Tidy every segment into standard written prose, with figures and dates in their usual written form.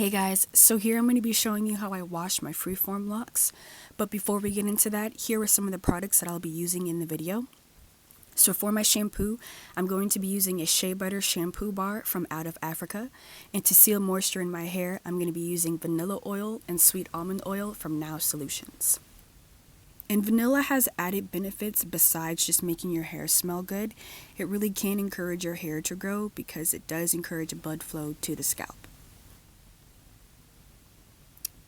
Hey guys, so here I'm going to be showing you how I wash my Freeform locks, but before we get into that, here are some of the products that I'll be using in the video. So for my shampoo, I'm going to be using a shea butter shampoo bar from out of Africa, and to seal moisture in my hair, I'm going to be using vanilla oil and sweet almond oil from Now Solutions. And vanilla has added benefits besides just making your hair smell good. It really can encourage your hair to grow because it does encourage blood flow to the scalp.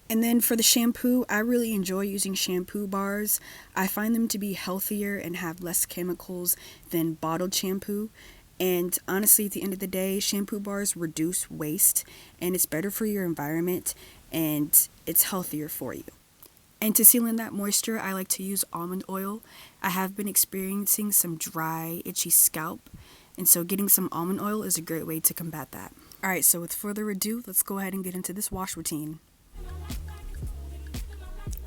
And then for the shampoo, I really enjoy using shampoo bars. I find them to be healthier and have less chemicals than bottled shampoo. And honestly, at the end of the day, shampoo bars reduce waste and it's better for your environment and it's healthier for you. And to seal in that moisture, I like to use almond oil. I have been experiencing some dry, itchy scalp, and so getting some almond oil is a great way to combat that. Alright, so with further ado, let's go ahead and get into this wash routine.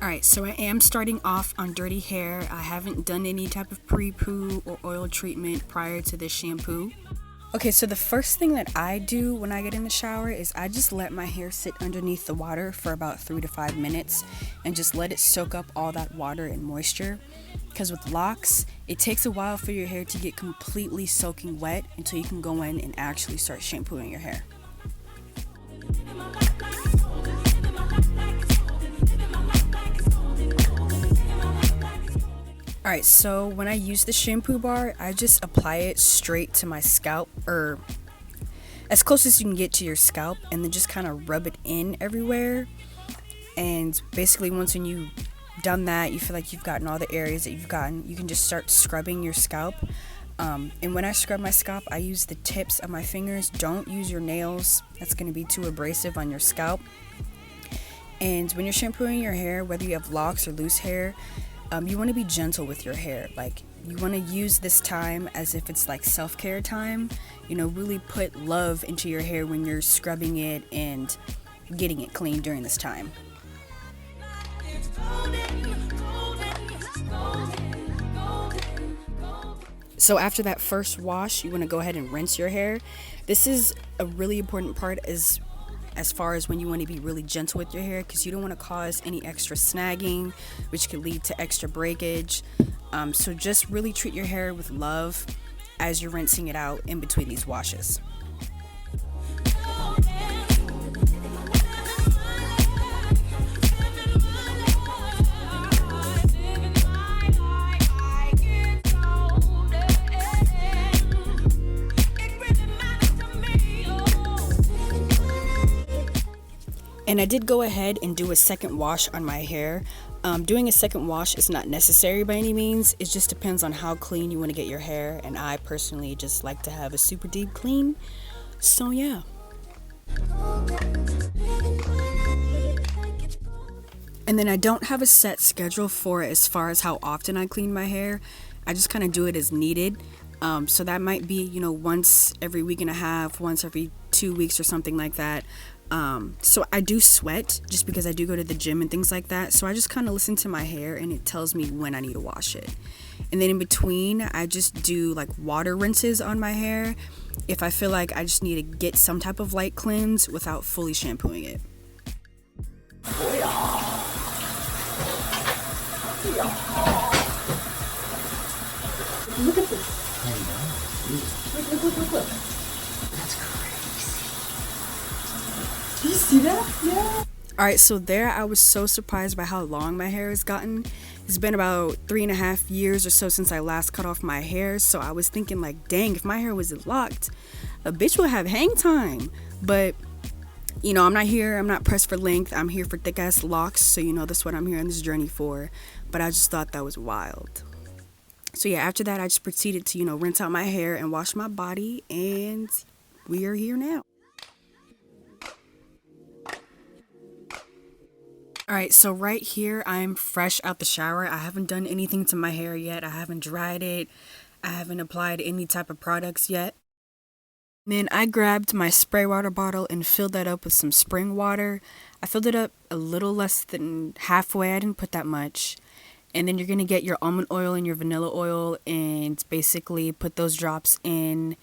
Alright, so I am starting off on dirty hair. I haven't done any type of pre-poo or oil treatment prior to this shampoo. Okay, so the first thing that I do when I get in the shower is I just let my hair sit underneath the water for about 3 to 5 minutes and just let it soak up all that water and moisture. Because with locks, it takes a while for your hair to get completely soaking wet until you can go in and actually start shampooing your hair. Alright, so when I use the shampoo bar, I just apply it straight to my scalp, or as close as you can get to your scalp, and then just kind of rub it in everywhere. And basically once when you've done that, you feel like you've gotten all the areas that you've gotten, you can just start scrubbing your scalp. And when I scrub my scalp, I use the tips of my fingers. Don't use your nails, that's going to be too abrasive on your scalp. And when you're shampooing your hair, whether you have locks or loose hair, you want to be gentle with your hair. Like, you want to use this time as if it's like self-care time. You know, really put love into your hair when you're scrubbing it and getting it clean during this time. So after that first wash, you want to go ahead and rinse your hair. This is a really important part as far as when you want to be really gentle with your hair, because you don't want to cause any extra snagging, which could lead to extra breakage. So just really treat your hair with love as you're rinsing it out in between these washes. And I did go ahead and do a second wash on my hair. Doing a second wash is not necessary by any means. It just depends on how clean you want to get your hair. And I personally just like to have a super deep clean. So yeah. And then I don't have a set schedule for it as far as how often I clean my hair. I just kind of do it as needed. So that might be, you know, once every week and a half, once every 2 weeks or something like that. So I do sweat just because I do go to the gym and things like that. So I just kind of listen to my hair and it tells me when I need to wash it. And then in between, I just do like water rinses on my hair if I feel like I just need to get some type of light cleanse without fully shampooing it. Look at this. I know. Look. That's crazy. Did you see that? Yeah. Alright, so there I was so surprised by how long my hair has gotten. It's been about 3.5 years or so since I last cut off my hair, so I was thinking like, dang, if my hair was locked, a bitch would have hang time. But, you know, I'm not pressed for length, I'm here for thick ass locks, so you know that's what I'm here on this journey for. But I just thought that was wild. So yeah, after that I just proceeded to, you know, rinse out my hair and wash my body, and we are here now. Alright, so right here I'm fresh out the shower. I haven't done anything to my hair yet. I haven't dried it. I haven't applied any type of products yet. Then I grabbed my spray water bottle and filled that up with some spring water. I filled it up a little less than halfway. I didn't put that much. And then you're going to get your almond oil and your vanilla oil and basically put those drops in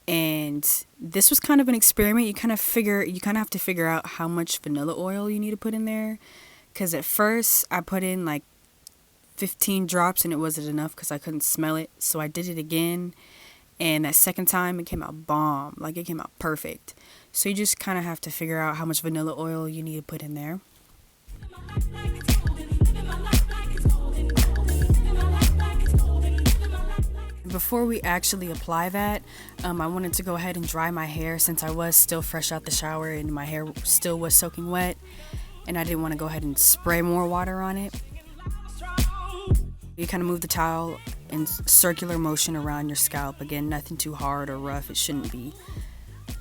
And this was kind of an experiment. You kind of have to figure out how much vanilla oil you need to put in there, because at first I put in like 15 drops and it wasn't enough because I couldn't smell it. So I did it again, and that second time it came out bomb. Like, it came out perfect. So you just kind of have to figure out how much vanilla oil you need to put in there. Before we actually apply that, I wanted to go ahead and dry my hair, since I was still fresh out the shower and my hair still was soaking wet, and I didn't want to go ahead and spray more water on it. You kind of move the towel in circular motion around your scalp. Again, nothing too hard or rough. It shouldn't be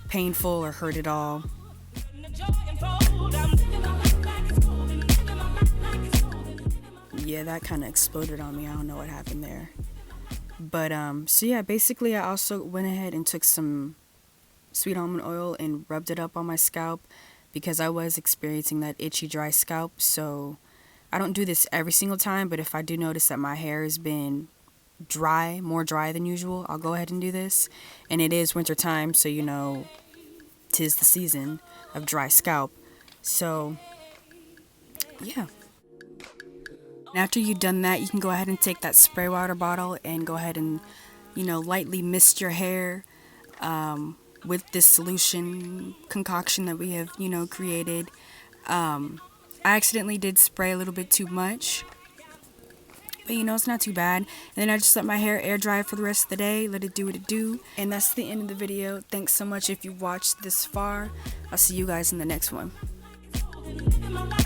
painful or hurt at all. Yeah, that kind of exploded on me. I don't know what happened there. But so yeah, basically I also went ahead and took some sweet almond oil and rubbed it up on my scalp, because I was experiencing that itchy, dry scalp. So I don't do this every single time, but if I do notice that my hair has been dry, more dry than usual, I'll go ahead and do this. And it is winter time, so you know, 'tis the season of dry scalp. So yeah. And after you've done that, you can go ahead and take that spray water bottle and go ahead and, you know, lightly mist your hair with this solution concoction that we have, you know, created. I accidentally did spray a little bit too much, but you know, it's not too bad. And then I just let my hair air dry for the rest of the day, let it do what it do. And that's the end of the video. Thanks so much if you watched this far. I'll see you guys in the next one.